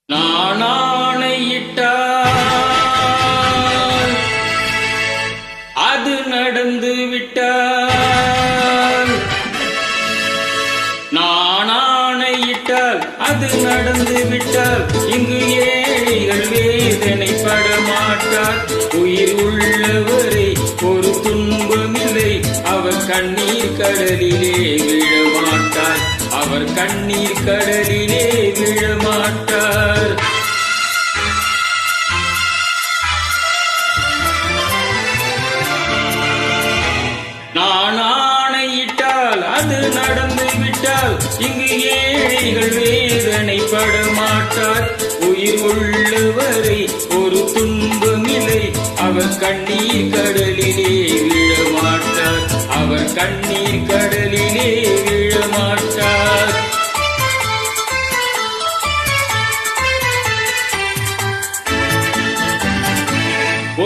நான் ஆணையிட்டால் அது நடந்து விட்டால், நான் ஆணையிட்டால் அது நடந்து விட்டால், இங்கு ஏழைகள் வேதனைப்பட மாட்டார். உயிர் உள்ளவரை ஒரு துன்பமில்லை, அவர் கண்ணீர் கடலிலே விழமாட்டார், அவர் கண்ணீர் கடலிலே விழமாட்டார். நான் ஆணையிட்டால் அது நடந்து விட்டால், இங்கு ஏழைகள் வேதனைப்பட மாட்டார். உயிர் உள்ளவரை ஒரு துன்பமில்லை, அவர் கண்ணீர் கடலிலே விழமாட்டார், அவர் கண்ணீர் கடலிலே விழமாட்டார்.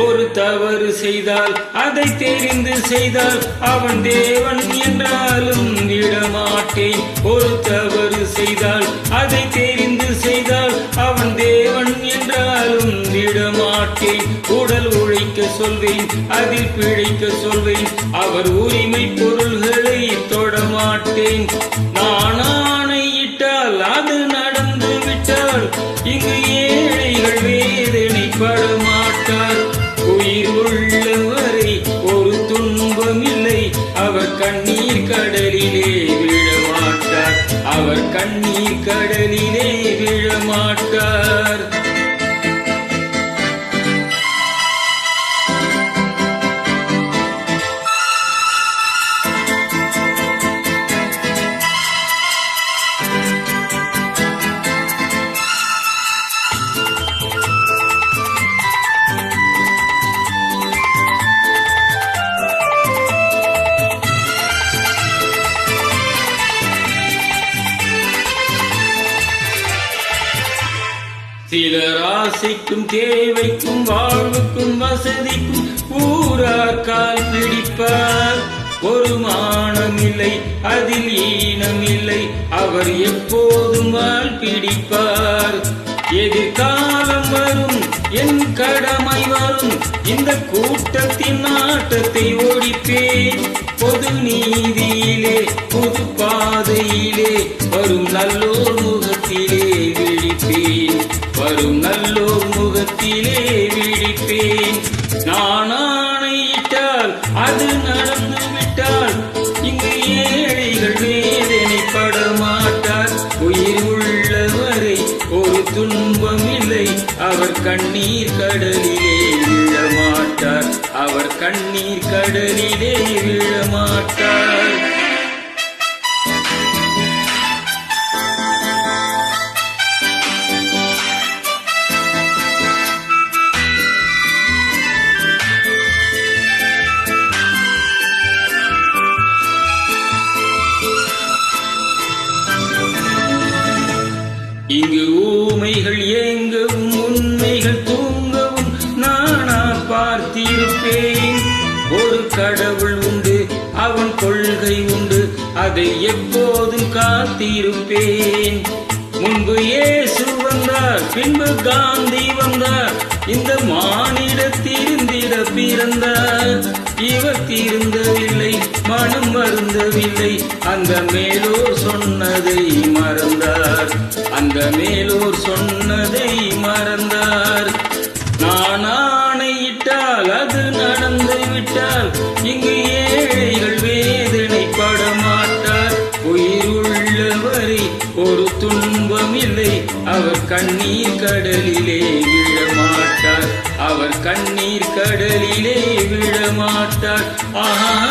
ஒரு தவறு செய்தால் அதை தெரிந்து செய்தால் அவன் தேவன் என்றாலும் விடமாட்டேன். ஒரு தவறு செய்தால் அதை தெரிந்து செய்தால் அவன் தேவன் என்றாலும் விடமாட்டேன். உடல் உழைக்க சொல்வேன், அதில் பிழைக்க சொல்வேன், அவர் உரிமை பொருள்களை தொடமாட்டேன். நான் ஆணையிட்டால் அது நடந்து விட்டால், இங்கு ஏழைகள் வேதனைப்பட மாட்டார். உயிர் உள்ளவரை ஒரு துன்பமில்லை, அவர் கண்ணீர் கடலிலே விழமாட்டார், அவர் கண்ணீர் கடலிலே விழமாட்டார். சிலர் ஆசைக்கும் தேவைக்கும் வாழ்வுக்கும் வசதிக்கும் ஊரார் கால் பிடிப்பார். ஒரு மானமில்லை, அதில் ஈனமில்லை, அவர் எப்போதும் வால் பிடிப்பார். எதிர்காலம் வரும், என் கடமை வரும், இந்த கூட்டத்தின் நாட்டத்தை ஒழிப்பேன். பொது நீதியிலே புது பாதையிலே வரும் நல்லோர் முகத்திலே விழிப்பேன், வரும் நல்லோர் முகத்திலே விழிப்பேன். நான் ஆணையிட்டால் அது நடந்து விட்டால், இங்கு ஏழைகள் வேதனைப்பட மாட்டார். உயிர் உள்ளவரை ஒரு துன்பமில்லை, அவர் கண்ணீர் கடலிலே விழமாட்டார், அவர் கண்ணீர் கடலிலே விழமாட்டார். இங்கு ஊமைகள் ஏங்கவும் உண்மைகள் தூங்கவும் நானா பார்த்திருப்பேன். ஒரு கடவுள் உண்டு, அவன் கொள்கை உண்டு, அதை எப்போதும் காத்திருப்பேன். முன்பு இயேசு வந்தார், பின்பு காந்தி வந்தார், இந்த மானிட திருந்திட பிறந்தார். இவர் திருந்தவில்லை, மனம் வருந்தவில்லை, அந்த மேலோர் சொன்னதை மறந்தார், அந்த மேலோர் சொன்னதை மறந்தார். நான் ஆணையிட்டால் அது நடந்து விட்டால், இங்கு ஏழைகள் வேதனைப்பட மாட்டார். உயிர் உள்ளவரை ஒரு துன்பமில்லை, அவர் கண்ணீர் கடலிலே விழமாட்டார், அவர் கண்ணீர் கடலிலே விழமாட்டார். ஆஹா.